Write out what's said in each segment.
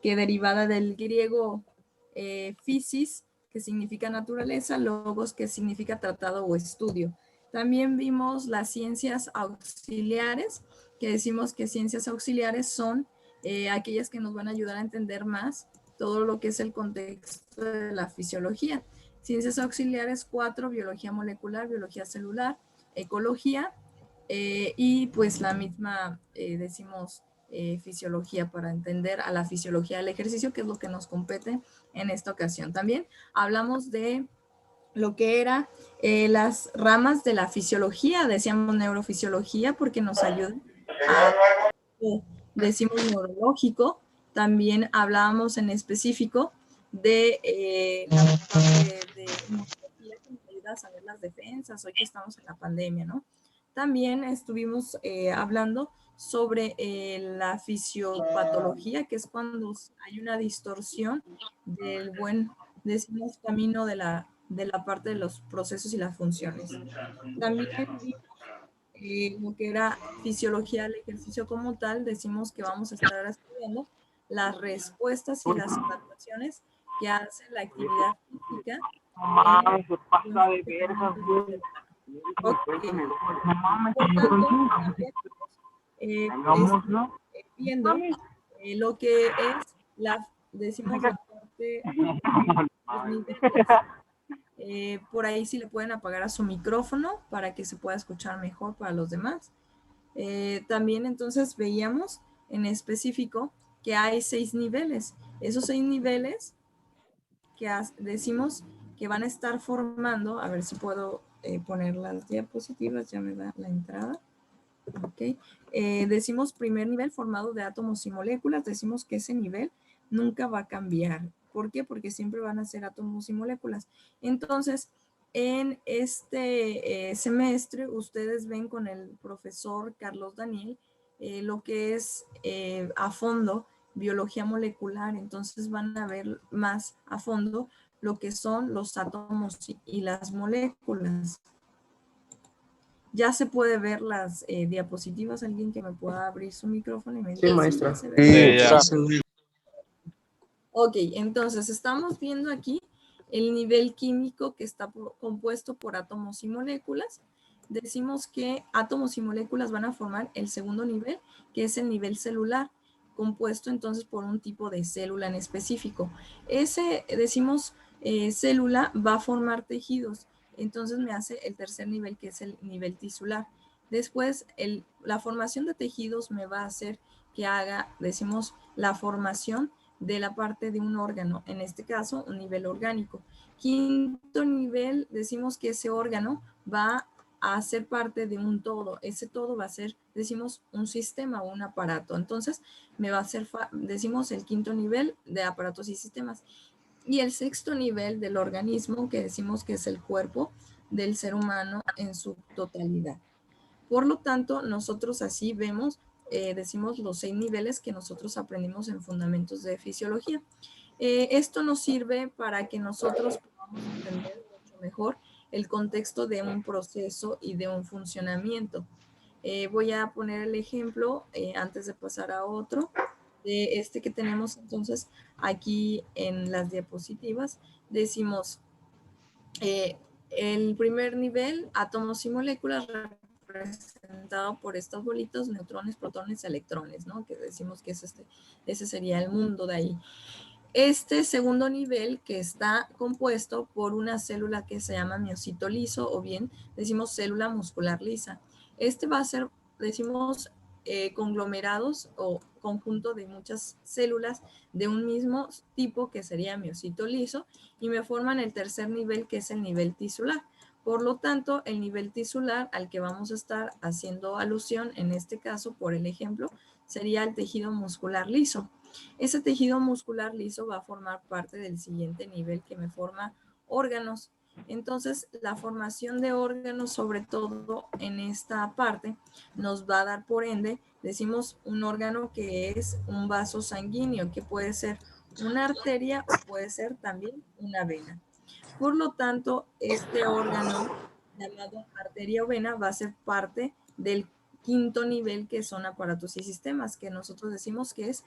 que derivada del griego physis, que significa naturaleza, logos, que significa tratado o estudio. También vimos las ciencias auxiliares, que decimos que ciencias auxiliares son aquellas que nos van a ayudar a entender más todo lo que es el contexto de la fisiología. Ciencias auxiliares 4, biología molecular, biología celular, ecología y pues la misma, decimos, fisiología para entender a la fisiología del ejercicio, que es lo que nos compete en esta ocasión. También hablamos de lo que era las ramas de la fisiología, decíamos neurofisiología porque nos ayuda a, decimos neurológico, también hablábamos en específico de la parte de inmunología que nos ayuda a saber las defensas, hoy que estamos en la pandemia, ¿no? También estuvimos hablando sobre la fisiopatología, que es cuando hay una distorsión del buen, decimos, camino de la parte de los procesos y las funciones. También vimos lo que era fisiología del ejercicio como tal, decimos que vamos a estar estudiando las respuestas y las adaptaciones que hace la actividad física en Se pasa de verga, funcionamiento güey. celular. Ok. Por tanto, también Hagamos, ¿no? viendo lo que es decimos la parte de los niveles. Por ahí sí le pueden apagar a su micrófono para que se pueda escuchar mejor para los demás. También entonces veíamos en específico que hay 6 niveles. Esos 6 niveles que decimos que van a estar formando, a ver si puedo poner las diapositivas, ya me da la entrada. Okay. Decimos primer nivel formado de átomos y moléculas, decimos que ese nivel nunca va a cambiar. ¿Por qué? Porque siempre van a ser átomos y moléculas. Entonces, en este semestre, ustedes ven con el profesor Carlos Daniel lo que es a fondo biología molecular. Entonces van a ver más a fondo lo que son los átomos y las moléculas. Ya se puede ver las diapositivas. Alguien que me pueda abrir su micrófono y me diga Sí, si maestra. ya se ve. Sí, ya. Ok, entonces estamos viendo aquí el nivel químico que está compuesto por átomos y moléculas. Decimos que átomos y moléculas van a formar el segundo nivel, que es el nivel celular, compuesto entonces por un tipo de célula en específico. Ese, decimos, célula va a formar tejidos. Entonces me hace el tercer nivel, que es el nivel tisular. Después, la formación de tejidos me va a hacer que haga, decimos, la formación de la parte de un órgano, en este caso, un nivel orgánico. Quinto nivel, decimos que ese órgano va a ser parte de un todo. Ese todo va a ser, decimos, un sistema o un aparato. Entonces, me va a ser, decimos, el quinto nivel de aparatos y sistemas. Y el sexto nivel del organismo, que decimos que es el cuerpo del ser humano en su totalidad. Por lo tanto, nosotros así vemos, decimos los 6 niveles que nosotros aprendimos en fundamentos de fisiología. Esto nos sirve para que nosotros podamos entender mucho mejor el contexto de un proceso y de un funcionamiento. Voy a poner el ejemplo antes de pasar a otro, de este que tenemos entonces aquí en las diapositivas. Decimos, el primer nivel, átomos y moléculas, representado por estos bolitos, neutrones, protones, electrones, ¿no? Que decimos que es ese sería el mundo de ahí. Este segundo nivel, que está compuesto por una célula que se llama miocito liso, o bien decimos célula muscular lisa. Este va a ser, decimos, conglomerados o conjunto de muchas células de un mismo tipo, que sería miocito liso, y me forman el tercer nivel, que es el nivel tisular. Por lo tanto, el nivel tisular al que vamos a estar haciendo alusión, en este caso, por el ejemplo, sería el tejido muscular liso. Ese tejido muscular liso va a formar parte del siguiente nivel, que me forma órganos. Entonces, la formación de órganos, sobre todo en esta parte, nos va a dar, por ende, decimos un órgano que es un vaso sanguíneo, que puede ser una arteria o puede ser también una vena. Por lo tanto, este órgano llamado arteria o vena va a ser parte del quinto nivel, que son aparatos y sistemas, que nosotros decimos que es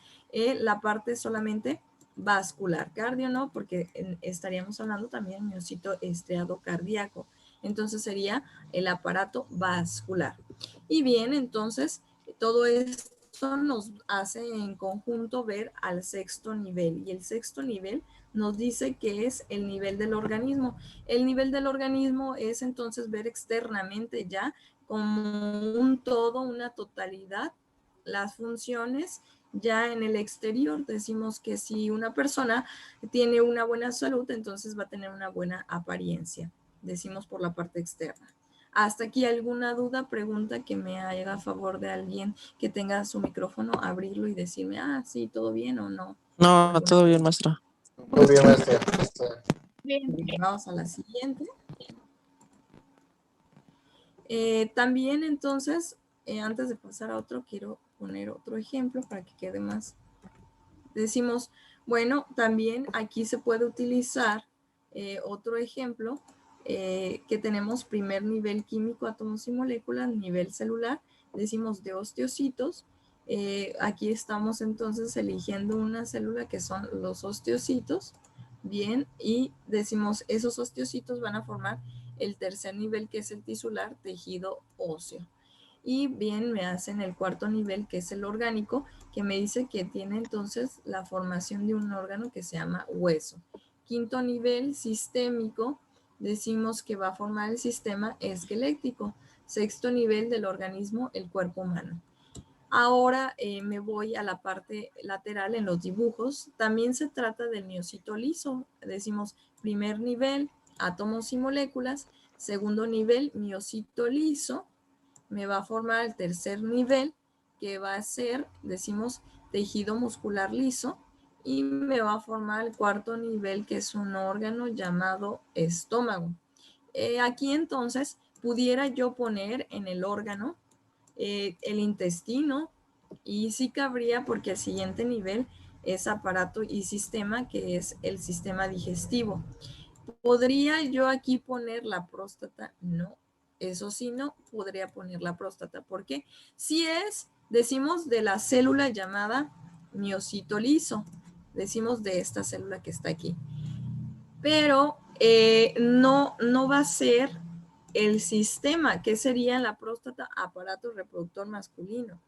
la parte solamente vascular. Cardio no, porque estaríamos hablando también de miocito estriado cardíaco. Entonces sería el aparato vascular. Y bien, entonces todo esto nos hace en conjunto ver al sexto nivel. Y el sexto nivel nos dice que es el nivel del organismo. El nivel del organismo es entonces ver externamente ya como un todo, una totalidad, las funciones ya en el exterior. Decimos que si una persona tiene una buena salud, entonces va a tener una buena apariencia. Decimos por la parte externa. Hasta aquí, ¿alguna duda, pregunta que me haga a favor de alguien que tenga su micrófono, abrirlo y decirme, ah, sí, todo bien o no? No, todo bien, maestra. Muy bien, maestra. Bien, vamos a la siguiente. También entonces, antes de pasar a otro, quiero poner otro ejemplo para que quede más. Decimos, bueno, también aquí se puede utilizar otro ejemplo que tenemos primer nivel químico, átomos y moléculas, nivel celular, decimos de osteocitos. Aquí estamos entonces eligiendo una célula que son los osteocitos, bien, y decimos esos osteocitos van a formar el tercer nivel, que es el tisular, tejido óseo. Y bien, me hacen el cuarto nivel, que es el orgánico, que me dice que tiene entonces la formación de un órgano que se llama hueso. Quinto nivel, sistémico, decimos que va a formar el sistema esquelético. Sexto nivel del organismo, el cuerpo humano. Ahora me voy a la parte lateral en los dibujos. También se trata del miocito liso. Decimos primer nivel, átomos y moléculas. Segundo nivel, miocito liso. Me va a formar el tercer nivel, que va a ser, decimos, tejido muscular liso. Y me va a formar el cuarto nivel, que es un órgano llamado estómago. Aquí entonces pudiera yo poner en el órgano el intestino, y sí cabría porque el siguiente nivel es aparato y sistema, que es el sistema digestivo. ¿Podría yo aquí poner la próstata? No, eso sí no podría poner la próstata. ¿Por qué? Si es, decimos, de la célula llamada miocito liso, decimos de esta célula que está aquí. Pero no va a ser el sistema, que sería en la próstata, aparato reproductor masculino.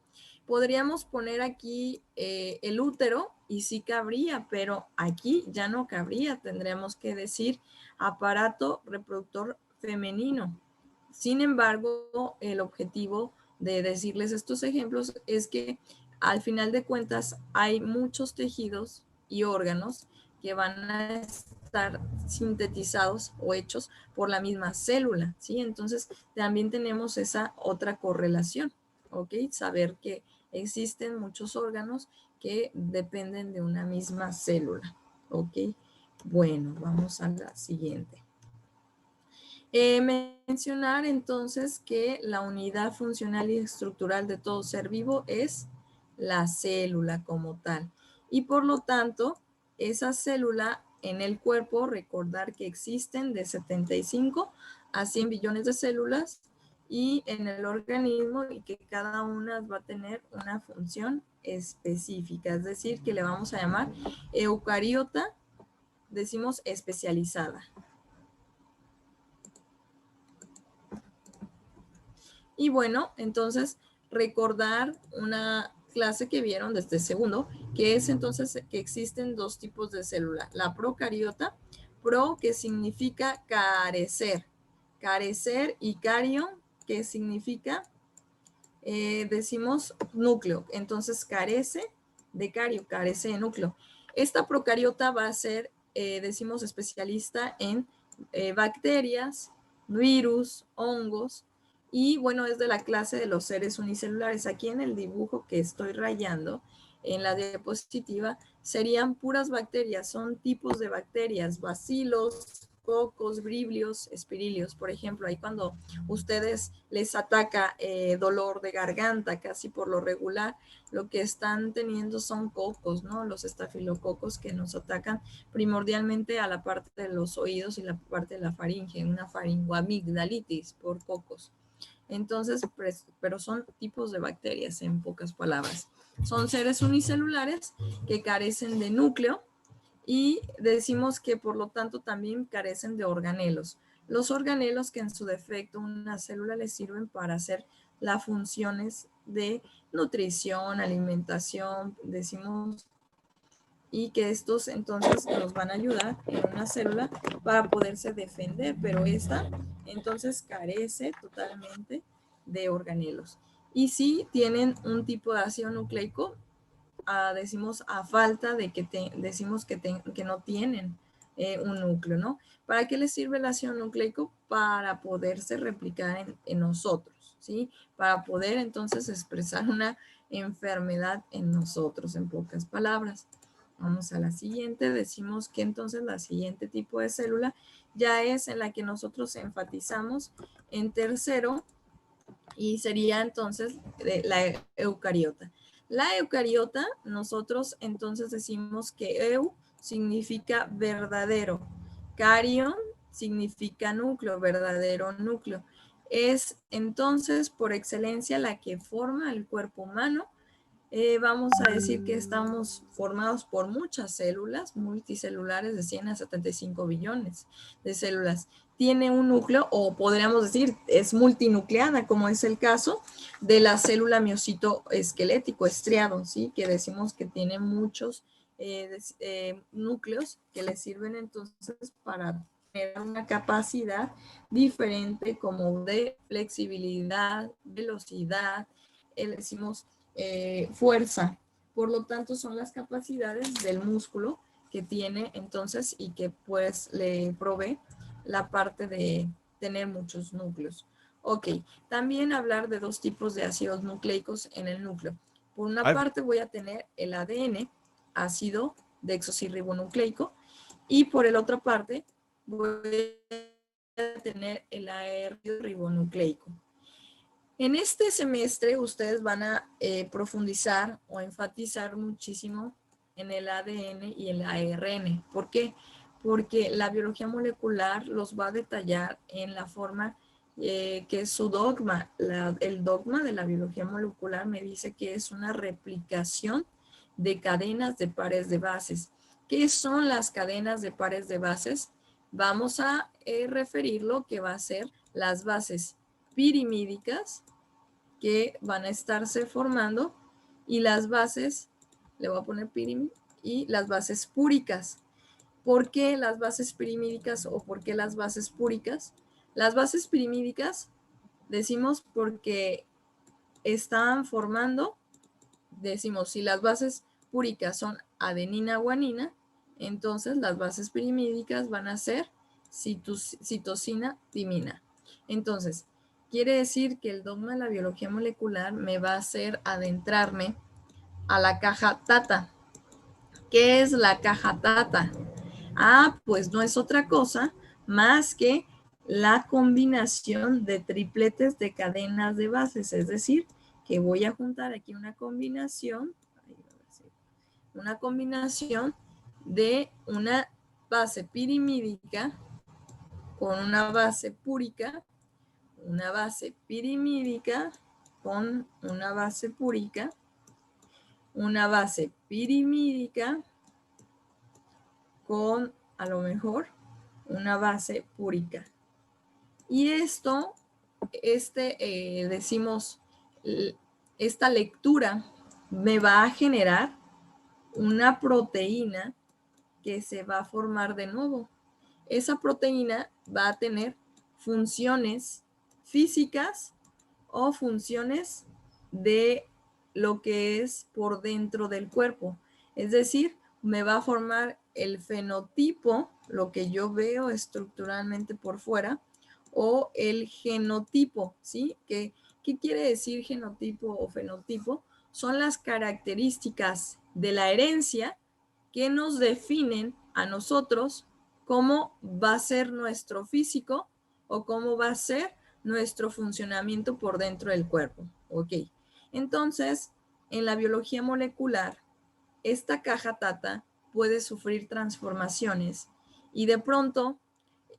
Podríamos poner aquí el útero y sí cabría, pero aquí ya no cabría. Tendríamos que decir aparato reproductor femenino. Sin embargo, el objetivo de decirles estos ejemplos es que al final de cuentas hay muchos tejidos y órganos que van a estar sintetizados o hechos por la misma célula, ¿sí? Entonces, también tenemos esa otra correlación, ¿ok? Saber que existen muchos órganos que dependen de una misma célula, ¿ok? Bueno, vamos a la siguiente. Mencionar entonces que la unidad funcional y estructural de todo ser vivo es la célula como tal. Y por lo tanto, esa célula en el cuerpo, recordar que existen de 75 a 100 billones de células, y en el organismo, y que cada una va a tener una función específica, es decir, que le vamos a llamar eucariota, decimos especializada. Y bueno, entonces recordar una clase que vieron desde segundo, que es entonces que existen dos tipos de célula. La procariota, pro que significa carecer, y cario que significa, decimos núcleo. Entonces carece de cario, carece de núcleo. Esta procariota va a ser, decimos, especialista en bacterias, virus, hongos. Y bueno, es de la clase de los seres unicelulares. Aquí en el dibujo que estoy rayando en la diapositiva serían puras bacterias, son tipos de bacterias, bacilos, cocos, briblios, espirilios. Por ejemplo, ahí cuando ustedes les ataca dolor de garganta, casi por lo regular, lo que están teniendo son cocos, ¿no? Los estafilococos, que nos atacan primordialmente a la parte de los oídos y la parte de la faringe, una faringoamigdalitis por cocos. Entonces, pero son tipos de bacterias, en pocas palabras. Son seres unicelulares que carecen de núcleo y decimos que por lo tanto también carecen de organelos. Los organelos que en su defecto una célula les sirven para hacer las funciones de nutrición, alimentación, decimos, y que estos entonces nos van a ayudar en una célula para poderse defender, pero esta entonces carece totalmente de organelos. Y si tienen un tipo de ácido nucleico, decimos a falta de que decimos que no tienen un núcleo, ¿no? ¿Para qué les sirve el ácido nucleico? Para poderse replicar en nosotros, ¿sí? Para poder entonces expresar una enfermedad en nosotros, en pocas palabras. Vamos a la siguiente, decimos que entonces la siguiente tipo de célula ya es en la que nosotros enfatizamos en tercero y sería entonces la eucariota. La eucariota, nosotros entonces decimos que eu significa verdadero, carion significa núcleo, verdadero núcleo. Es entonces por excelencia la que forma el cuerpo humano. Vamos a decir que estamos formados por muchas células multicelulares de 100 a 75 billones de células. Tiene un núcleo, o podríamos decir, es multinucleada, como es el caso de la célula miocito esquelético estriado, ¿sí? Que decimos que tiene muchos núcleos que le sirven entonces para tener una capacidad diferente como de flexibilidad, velocidad, decimos fuerza. Por lo tanto, son las capacidades del músculo que tiene entonces y que pues le provee la parte de tener muchos núcleos. Ok, también hablar de dos tipos de ácidos nucleicos en el núcleo. Por una parte voy a tener el ADN, ácido desoxirribonucleico, y por la otra parte voy a tener el AR ribonucleico. En este semestre ustedes van a profundizar o enfatizar muchísimo en el ADN y el ARN. ¿Por qué? Porque la biología molecular los va a detallar en la forma que es su dogma. El dogma de la biología molecular me dice que es una replicación de cadenas de pares de bases. ¿Qué son las cadenas de pares de bases? Vamos a referirlo que va a ser las bases pirimídicas que van a estarse formando y las bases, le voy a poner pirimid, y las bases púricas. ¿Por qué las bases pirimídicas o por qué las bases púricas? Las bases pirimídicas decimos porque están formando, decimos, si las bases púricas son adenina, guanina, entonces las bases pirimídicas van a ser citosina, timina. Entonces, quiere decir que el dogma de la biología molecular me va a hacer adentrarme a la caja Tata. ¿Qué es la caja Tata? Pues no es otra cosa más que la combinación de tripletes de cadenas de bases, es decir, que voy a juntar aquí una combinación de una base pirimídica con una base púrica, una base pirimídica con una base púrica, una base pirimídica con a lo mejor una base púrica. Y esto, decimos, esta lectura me va a generar una proteína que se va a formar de nuevo. Esa proteína va a tener funciones físicas o funciones de lo que es por dentro del cuerpo. Es decir, me va a formar el fenotipo, lo que yo veo estructuralmente por fuera, o el genotipo, ¿sí? ¿Qué quiere decir genotipo o fenotipo? Son las características de la herencia que nos definen a nosotros cómo va a ser nuestro físico o cómo va a ser nuestro funcionamiento por dentro del cuerpo. Ok, entonces, en la biología molecular, esta caja Tata puede sufrir transformaciones y de pronto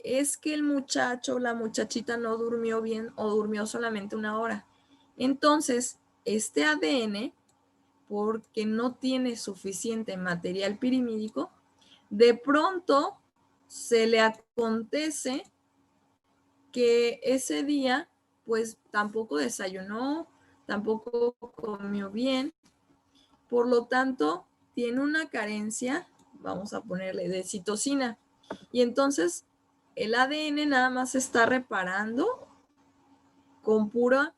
es que el muchacho o la muchachita no durmió bien o durmió solamente 1 hora. Entonces, este ADN, porque no tiene suficiente material pirimídico, de pronto se le acontece que ese día pues tampoco desayunó, tampoco comió bien, por lo tanto tiene una carencia, vamos a ponerle, de citosina. Y entonces el ADN nada más se está reparando con pura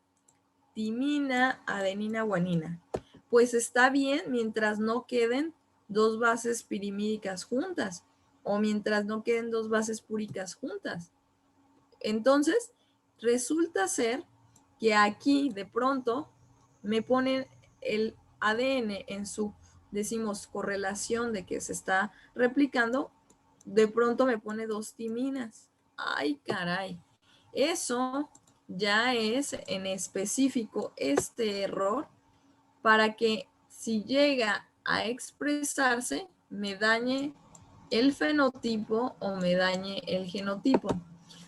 timina, adenina, guanina. Pues está bien mientras no queden 2 bases pirimídicas juntas o mientras no queden 2 bases púricas juntas. Entonces, resulta ser que aquí de pronto me ponen el ADN en su, decimos, correlación de que se está replicando, de pronto me pone 2 timinas. Ay, caray. Eso ya es en específico este error para que si llega a expresarse, me dañe el fenotipo o me dañe el genotipo.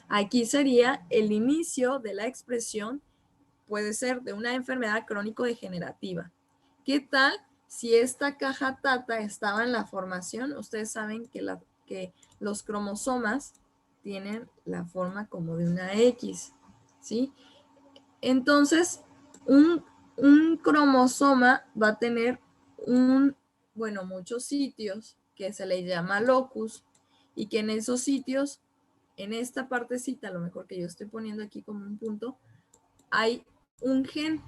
Aquí sería el inicio de la expresión, puede ser de una enfermedad crónico-degenerativa. ¿Qué tal si esta caja tata estaba en la formación? Ustedes saben que los cromosomas tienen la forma como de una X, ¿sí? Entonces, un cromosoma va a tener muchos sitios que se le llama locus y que en esos sitios, en esta partecita, a lo mejor que yo estoy poniendo aquí como un punto, hay un gen.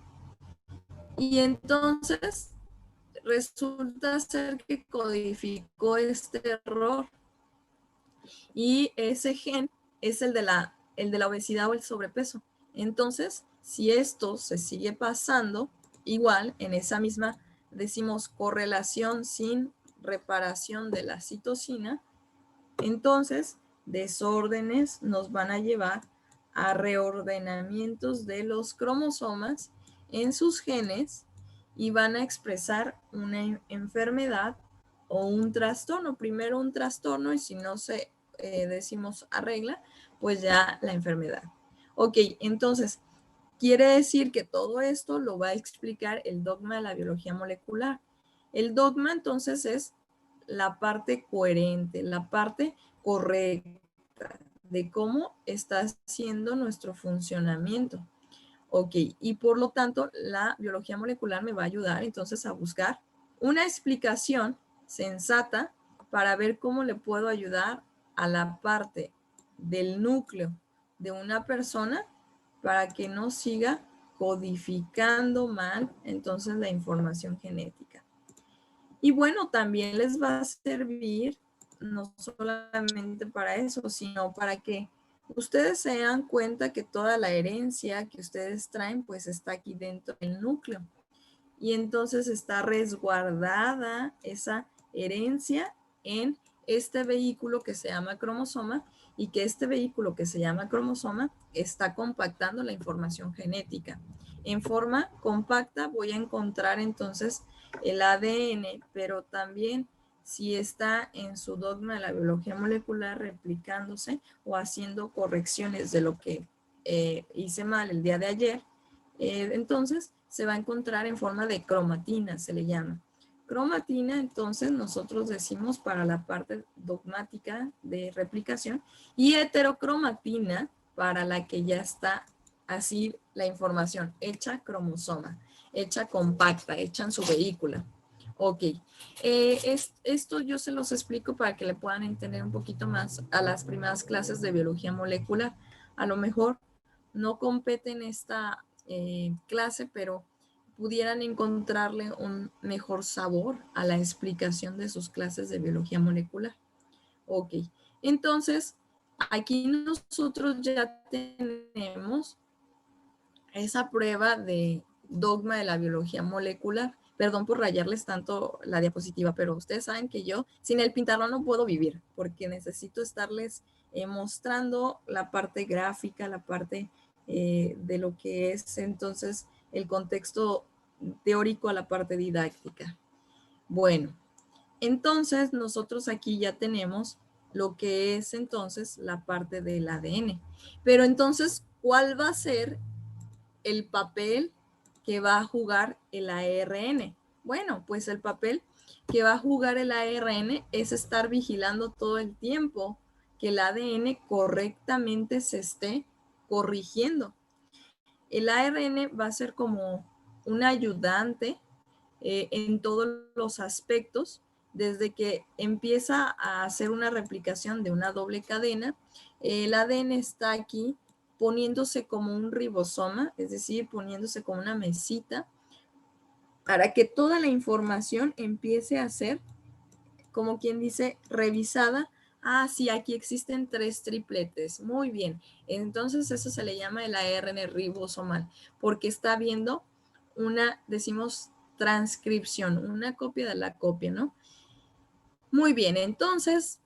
Y entonces resulta ser que codificó este error y ese gen es el de la obesidad o el sobrepeso. Entonces, si esto se sigue pasando, igual en esa misma, decimos, correlación sin reparación de la citosina, entonces desórdenes nos van a llevar a reordenamientos de los cromosomas en sus genes y van a expresar una enfermedad o un trastorno. Primero un trastorno y si no se, decimos, arregla, pues ya la enfermedad. Ok, entonces, quiere decir que todo esto lo va a explicar el dogma de la biología molecular. El dogma entonces es la parte coherente, la parte correcta de cómo está haciendo nuestro funcionamiento. Ok, y por lo tanto la biología molecular me va a ayudar entonces a buscar una explicación sensata para ver cómo le puedo ayudar a la parte del núcleo de una persona para que no siga codificando mal entonces la información genética. Y bueno, también les va a servir no solamente para eso, sino para que ustedes se dan cuenta que toda la herencia que ustedes traen, pues está aquí dentro del núcleo. Y entonces está resguardada esa herencia en este vehículo que se llama cromosoma y que este vehículo que se llama cromosoma está compactando la información genética. En forma compacta voy a encontrar entonces el ADN, pero también si está en su dogma de la biología molecular replicándose o haciendo correcciones de lo que hice mal el día de ayer, entonces se va a encontrar en forma de cromatina, se le llama. Cromatina, entonces nosotros decimos para la parte dogmática de replicación y heterocromatina para la que ya está así la información, hecha cromosoma, hecha compacta, hecha en su vehícula. Ok, esto yo se los explico para que le puedan entender un poquito más a las primeras clases de biología molecular. A lo mejor no competen esta clase, pero pudieran encontrarle un mejor sabor a la explicación de sus clases de biología molecular. Ok, entonces aquí nosotros ya tenemos esa prueba de dogma de la biología molecular. Perdón por rayarles tanto la diapositiva, pero ustedes saben que yo sin el pintarlo no puedo vivir porque necesito estarles mostrando la parte gráfica, la parte de lo que es entonces el contexto teórico a la parte didáctica. Bueno, entonces nosotros aquí ya tenemos lo que es entonces la parte del ADN. Pero entonces, ¿cuál va a ser el papel que va a jugar el ARN? Bueno, pues el papel que va a jugar el ARN es estar vigilando todo el tiempo que el ADN correctamente se esté corrigiendo. El ARN va a ser como un ayudante en todos los aspectos, desde que empieza a hacer una replicación de una doble cadena. El ADN está aquí poniéndose como un ribosoma, es decir, poniéndose como una mesita, para que toda la información empiece a ser, como quien dice, revisada. Ah, sí, aquí existen 3 tripletes. Muy bien. Entonces eso se le llama el ARN ribosomal, porque está viendo una, decimos, transcripción, una copia de la copia, ¿no? Muy bien, entonces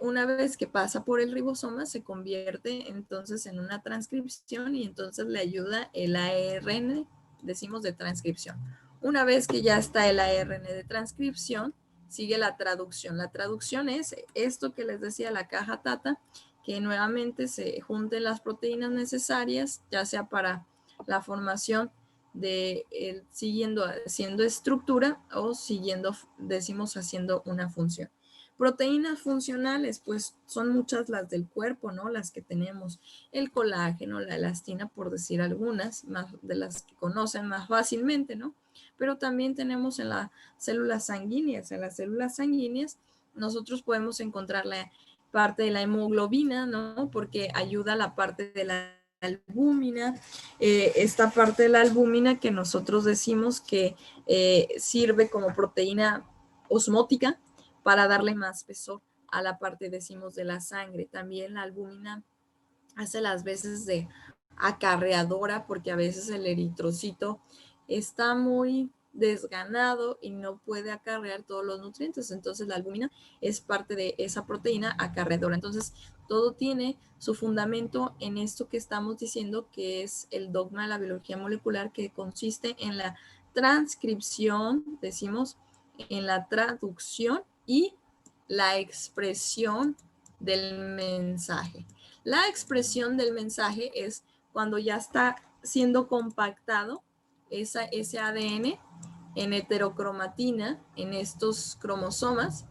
una vez que pasa por el ribosoma se convierte entonces en una transcripción y entonces le ayuda el ARN, decimos, de transcripción. Una vez que ya está el ARN de transcripción, sigue la traducción. La traducción es esto que les decía, la caja Tata, que nuevamente se junten las proteínas necesarias, ya sea para la formación de siguiendo haciendo estructura o siguiendo, decimos, haciendo una función. Proteínas funcionales, pues son muchas las del cuerpo, ¿no? Las que tenemos, el colágeno, la elastina, por decir algunas, más de las que conocen más fácilmente, ¿no? Pero también tenemos en las células sanguíneas. En las células sanguíneas nosotros podemos encontrar la parte de la hemoglobina, ¿no? Porque ayuda a la parte de la albúmina, esta parte de la albúmina que nosotros decimos que sirve como proteína osmótica para darle más peso a la parte, decimos, de la sangre. También la albúmina hace las veces de acarreadora porque a veces el eritrocito está muy desganado y no puede acarrear todos los nutrientes. Entonces la albúmina es parte de esa proteína acarreadora. Entonces todo tiene su fundamento en esto que estamos diciendo, que es el dogma de la biología molecular, que consiste en la transcripción, decimos, en la traducción y la expresión del mensaje. La expresión del mensaje es cuando ya está siendo compactado ese ADN en heterocromatina, en estos cromosomas,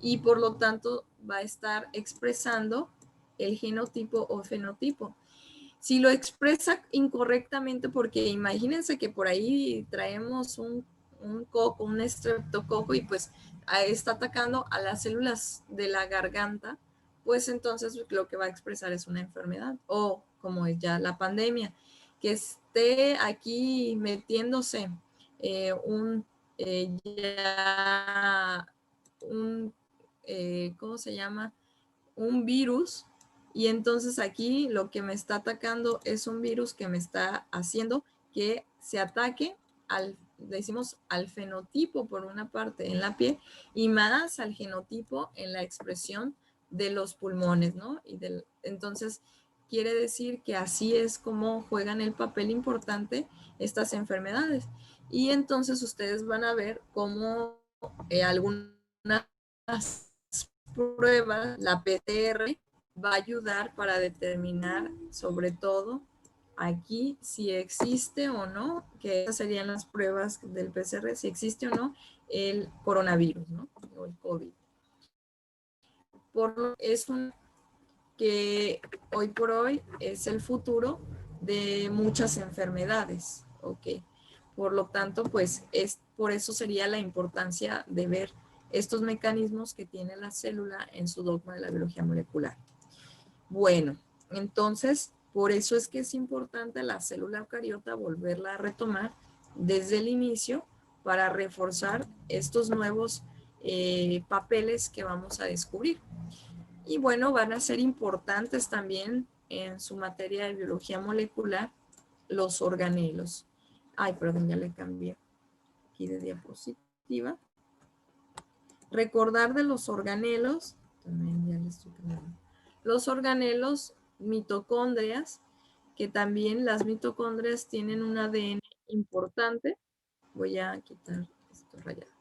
y por lo tanto va a estar expresando el genotipo o fenotipo. Si lo expresa incorrectamente, porque imagínense que por ahí traemos un coco, un estreptococo, y pues está atacando a las células de la garganta, pues entonces lo que va a expresar es una enfermedad, o como es ya la pandemia, que esté aquí metiéndose ya un ¿cómo se llama? Un virus, y entonces aquí lo que me está atacando es un virus que me está haciendo que se ataque decimos, al fenotipo por una parte en la piel y más al genotipo en la expresión de los pulmones, ¿no? Entonces quiere decir que así es como juegan el papel importante estas enfermedades. Y entonces ustedes van a ver cómo algunas pruebas, la PCR, va a ayudar para determinar, sobre todo aquí, si existe o no, que esas serían las pruebas del PCR, si existe o no el coronavirus, ¿no? O el COVID. Es un que hoy por hoy es el futuro de muchas enfermedades, ¿ok? Por lo tanto, pues por eso sería la importancia de ver estos mecanismos que tiene la célula en su dogma de la biología molecular. Bueno, entonces, por eso es que es importante la célula eucariota volverla a retomar desde el inicio para reforzar estos nuevos papeles que vamos a descubrir. Y bueno, van a ser importantes también en su materia de biología molecular los organelos. Ay, perdón, ya le cambié aquí de diapositiva. Recordar de los organelos, también ya les estoy cambiando. Los organelos, mitocondrias, que también las mitocondrias tienen un ADN importante. Voy a quitar esto rayado.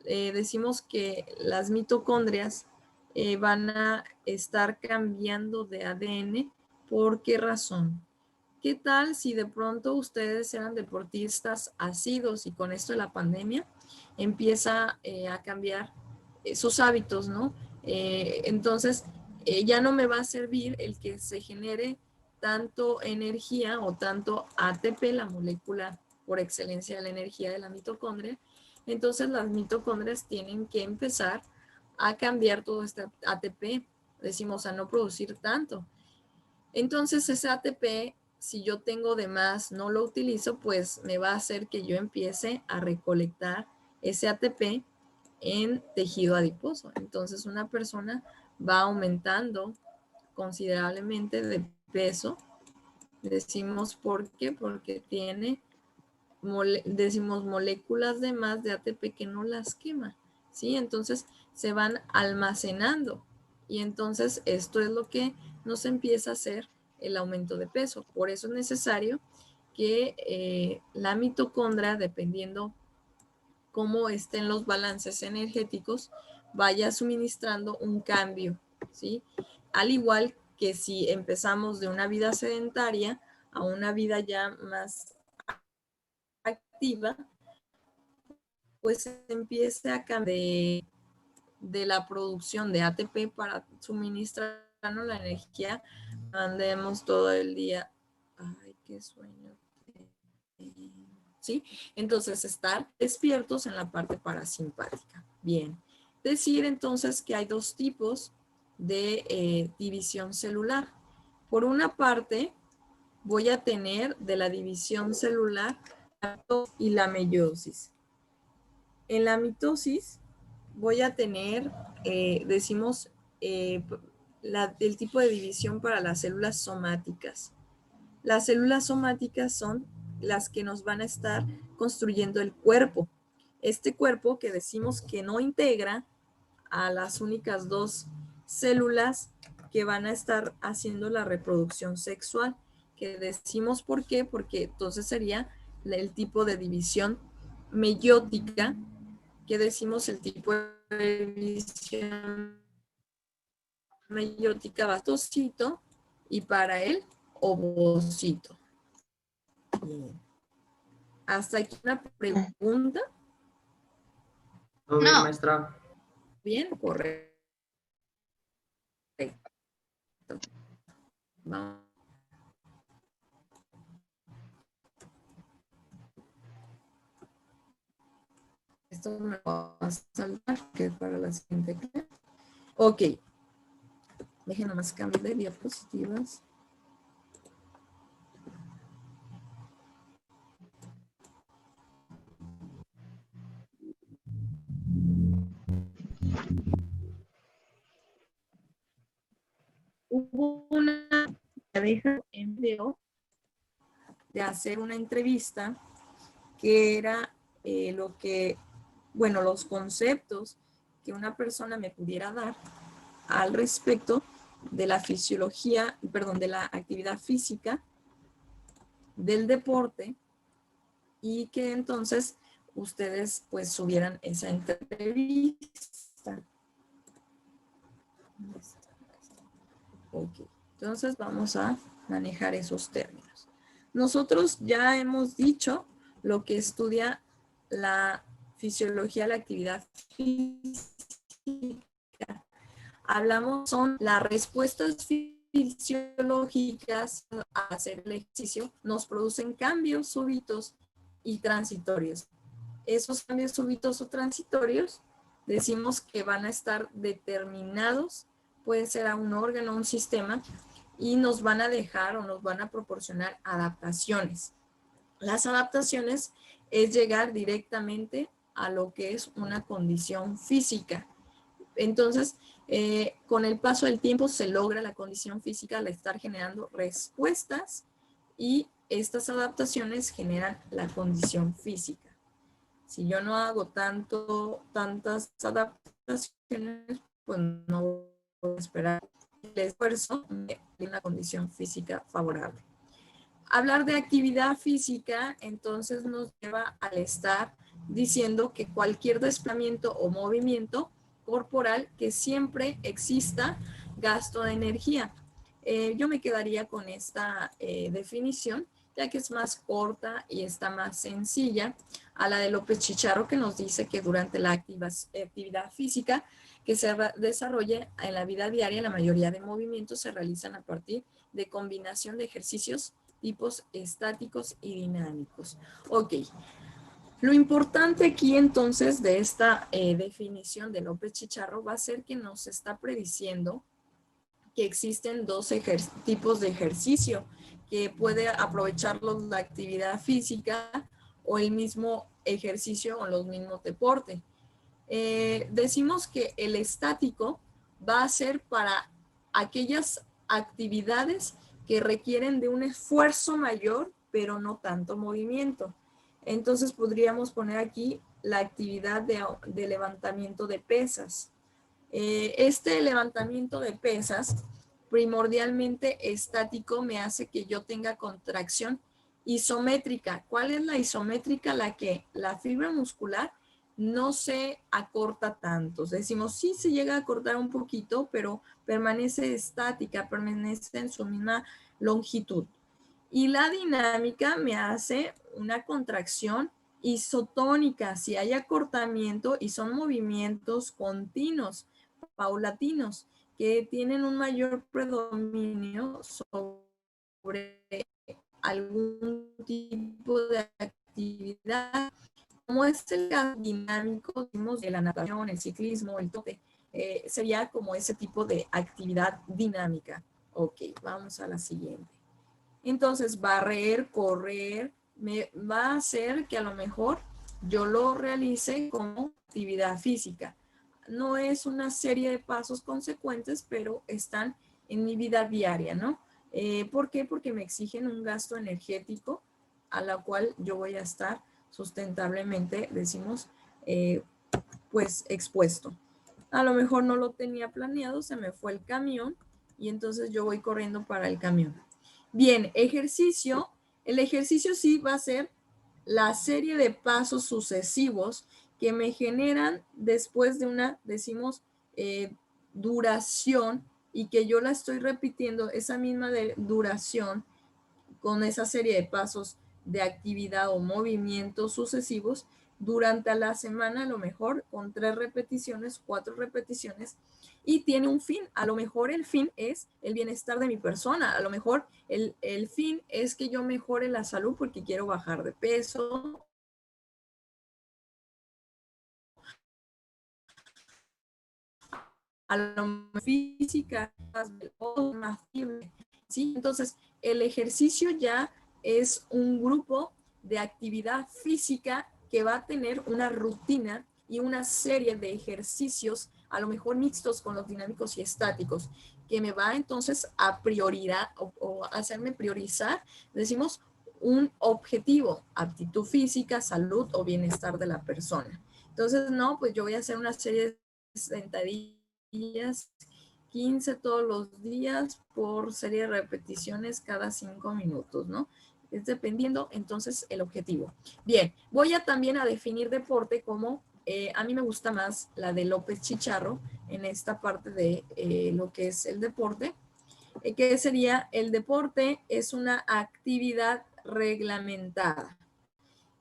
Decimos que las mitocondrias van a estar cambiando de ADN. ¿Por qué razón? ¿Qué tal si de pronto ustedes eran deportistas asiduos y con esto de la pandemia empieza a cambiar sus hábitos, ¿no? Entonces, ya no me va a servir el que se genere tanto energía o tanto ATP, la molécula por excelencia de la energía de la mitocondria. Entonces, las mitocondrias tienen que empezar a cambiar todo este ATP, decimos, a no producir tanto. Entonces, ese ATP, si yo tengo de más, no lo utilizo, pues me va a hacer que yo empiece a recolectar ese ATP en tejido adiposo. Entonces, una persona va aumentando considerablemente de peso. Decimos, ¿por qué? Porque tiene, decimos, moléculas de más de ATP que no las quema, ¿sí? Entonces, se van almacenando. Y entonces, esto es lo que nos empieza a hacer el aumento de peso. Por eso es necesario que la mitocondria, dependiendo cómo estén los balances energéticos, vaya suministrando un cambio, ¿sí? Al igual que si empezamos de una vida sedentaria a una vida ya más activa, pues empieza a cambiar de la producción de ATP para suministrarnos la energía, andemos todo el día. Ay, qué sueño. ¿Sí? Entonces, estar despiertos en la parte parasimpática. Bien. Decir entonces que hay dos tipos de división celular. Por una parte, voy a tener de la división celular y la meiosis. En la mitosis voy a tener, decimos, el tipo de división para las células somáticas. Las células somáticas son las que nos van a estar construyendo el cuerpo. Este cuerpo que decimos que no integra a las únicas dos células que van a estar haciendo la reproducción sexual, que decimos por qué, porque entonces sería el tipo de división meiótica, que decimos el tipo de división meiótica bastocito y para el ovocito. Bien. Hasta aquí una pregunta. Todo bien, maestra. Bien, correcto. Vamos. Esto me va a saltar, que es para la siguiente clase. Ok. Dejen nomás cambiar de diapositivas. Hubo una pareja en video de hacer una entrevista que era lo que, bueno, los conceptos que una persona me pudiera dar al respecto de la fisiología, perdón, de la actividad física, del deporte, y que entonces ustedes pues subieran esa entrevista. Ok, entonces vamos a manejar esos términos. Nosotros ya hemos dicho lo que estudia la fisiología de la actividad física. Hablamos, son las respuestas fisiológicas a hacer el ejercicio, nos producen cambios súbitos y transitorios. Esos cambios súbitos o transitorios decimos que van a estar determinados, puede ser a un órgano, un sistema, y nos van a dejar o nos van a proporcionar adaptaciones. Las adaptaciones es llegar directamente a lo que es una condición física. Entonces, con el paso del tiempo se logra la condición física al estar generando respuestas y estas adaptaciones generan la condición física. Si yo no hago tantas adaptaciones, pues no voy a esperar el esfuerzo de una condición física favorable. Hablar de actividad física, entonces nos lleva al estar diciendo que cualquier desplazamiento o movimiento corporal que siempre exista gasto de energía. Yo me quedaría con esta definición, ya que es más corta y está más sencilla a la de López Chicharro, que nos dice que durante la actividad física que se desarrolla en la vida diaria, la mayoría de movimientos se realizan a partir de combinación de ejercicios tipos estáticos y dinámicos. Ok. Lo importante aquí entonces de esta definición de López Chicharro va a ser que nos está prediciendo que existen dos tipos de ejercicio que puede aprovecharlos la actividad física o el mismo ejercicio o los mismos deportes. Decimos que el estático va a ser para aquellas actividades que requieren de un esfuerzo mayor, pero no tanto movimiento. Entonces podríamos poner aquí la actividad de levantamiento de pesas. Este levantamiento de pesas, primordialmente estático, me hace que yo tenga contracción isométrica. ¿Cuál es la isométrica? La que la fibra muscular no se acorta tanto. Decimos, sí se llega a acortar un poquito, pero permanece estática, permanece en su misma longitud. Y la dinámica me hace una contracción isotónica, si hay acortamiento y son movimientos continuos, paulatinos, que tienen un mayor predominio sobre algún tipo de actividad, como es el dinámico de la natación, el ciclismo, el toque, sería como ese tipo de actividad dinámica. Ok, vamos a la siguiente. Entonces, barrer, correr, me va a hacer que a lo mejor yo lo realice como actividad física. No es una serie de pasos consecuentes, pero están en mi vida diaria, ¿no? ¿Por qué? Porque me exigen un gasto energético a la cual yo voy a estar sustentablemente, decimos, pues expuesto. A lo mejor no lo tenía planeado, se me fue el camión y entonces yo voy corriendo para el camión. Bien, ejercicio. El ejercicio sí va a ser la serie de pasos sucesivos que me generan después de una, decimos, duración y que yo la estoy repitiendo, esa misma duración con esa serie de pasos de actividad o movimientos sucesivos durante la semana, a lo mejor con 3 repeticiones, 4 repeticiones, y tiene un fin. A lo mejor el fin es el bienestar de mi persona, a lo mejor el fin es que yo mejore la salud porque quiero bajar de peso. A lo mejor física, más libre. ¿Sí? Entonces, el ejercicio ya es un grupo de actividad física que va a tener una rutina y una serie de ejercicios, a lo mejor mixtos con los dinámicos y estáticos, que me va entonces a prioridad o hacerme priorizar, decimos, un objetivo, aptitud física, salud o bienestar de la persona. Entonces, no, pues yo voy a hacer una serie de sentadillas 15 todos los días por serie de repeticiones cada 5 minutos, ¿no? Es dependiendo entonces el objetivo. Bien, voy a también a definir deporte como, a mí me gusta más la de López Chicharro en esta parte de lo que es el deporte, que sería el deporte es una actividad reglamentada,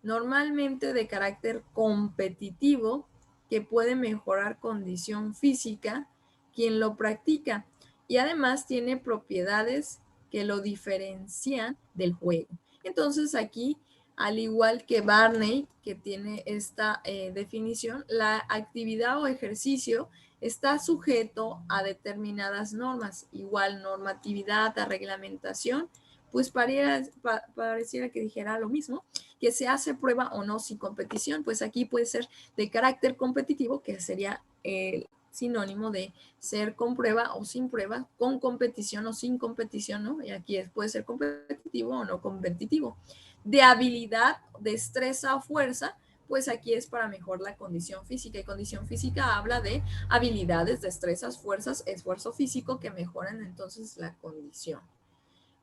normalmente de carácter competitivo, que puede mejorar condición física quien lo practica y además tiene propiedades que lo diferencian del juego. Entonces aquí, al igual que Barney, que tiene esta definición, la actividad o ejercicio está sujeto a determinadas normas, igual normatividad, a reglamentación, pues pareciera que dijera lo mismo, que se hace prueba o no sin competición, pues aquí puede ser de carácter competitivo, que sería el sinónimo de ser con prueba o sin prueba, con competición o sin competición, ¿no? Y aquí puede ser competitivo o no competitivo. De habilidad, destreza o fuerza, pues aquí es para mejorar la condición física. Y condición física habla de habilidades, destrezas, fuerzas, esfuerzo físico que mejoran entonces la condición.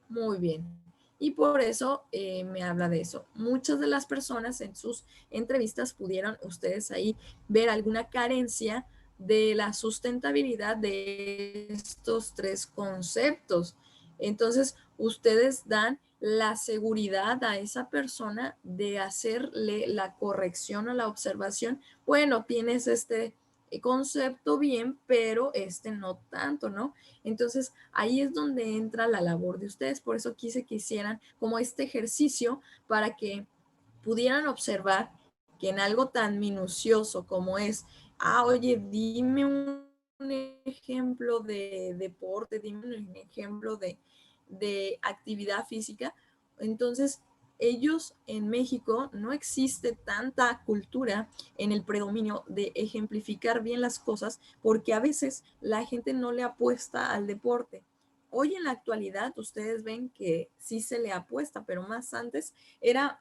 Muy bien. Y por eso me habla de eso. Muchas de las personas en sus entrevistas pudieron ustedes ahí ver alguna carencia de la sustentabilidad de estos tres conceptos. Entonces, ustedes dan la seguridad a esa persona de hacerle la corrección o la observación. Bueno, tienes este concepto bien, pero este no tanto, ¿no? Entonces, ahí es donde entra la labor de ustedes. Por eso quise que hicieran como este ejercicio para que pudieran observar que en algo tan minucioso como es, oye, dime un ejemplo de deporte, dime un ejemplo de actividad física. Entonces, ellos en México no existe tanta cultura en el predominio de ejemplificar bien las cosas porque a veces la gente no le apuesta al deporte. Hoy en la actualidad ustedes ven que sí se le apuesta, pero más antes era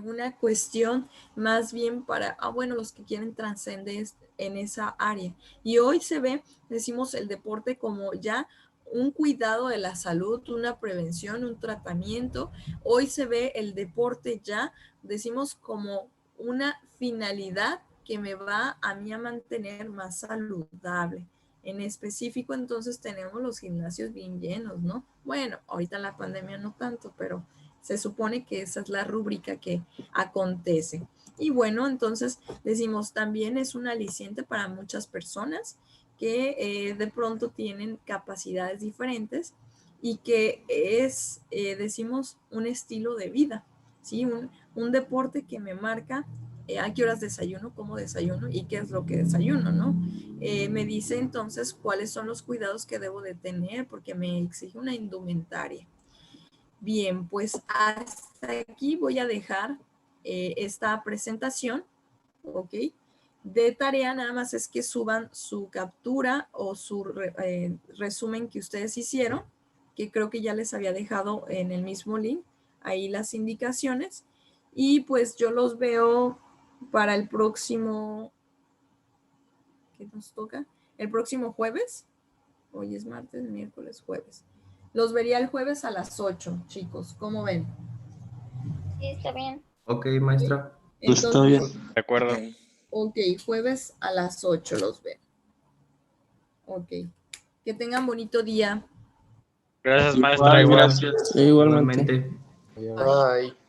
una cuestión más bien para, bueno, los que quieren trascender en esa área. Y hoy se ve, decimos, el deporte como ya un cuidado de la salud, una prevención, un tratamiento. Hoy se ve el deporte ya, decimos, como una finalidad que me va a mí a mantener más saludable. En específico, entonces, tenemos los gimnasios bien llenos, ¿no? Bueno, ahorita en la pandemia no tanto, pero se supone que esa es la rúbrica que acontece. Y bueno, entonces decimos, también es un aliciente para muchas personas que de pronto tienen capacidades diferentes y que es, decimos, un estilo de vida, ¿sí? Un deporte que me marca a qué horas desayuno, cómo desayuno y qué es lo que desayuno, ¿no? Me dice entonces cuáles son los cuidados que debo de tener porque me exige una indumentaria. Bien, pues hasta aquí voy a dejar esta presentación, ¿ok? De tarea nada más es que suban su captura o su resumen que ustedes hicieron, que creo que ya les había dejado en el mismo link, ahí las indicaciones. Y pues yo los veo para el próximo, ¿qué nos toca? El próximo jueves. Hoy es martes, miércoles, jueves. Los vería el jueves a las 8, chicos. ¿Cómo ven? Sí, está bien. Ok, maestra. Entonces, Está bien. De acuerdo. ok, jueves a las 8 los veo. Ok. Que tengan bonito día. Gracias, maestra. Igual, Igual. gracias. Igualmente. Igualmente. Bye. Bye.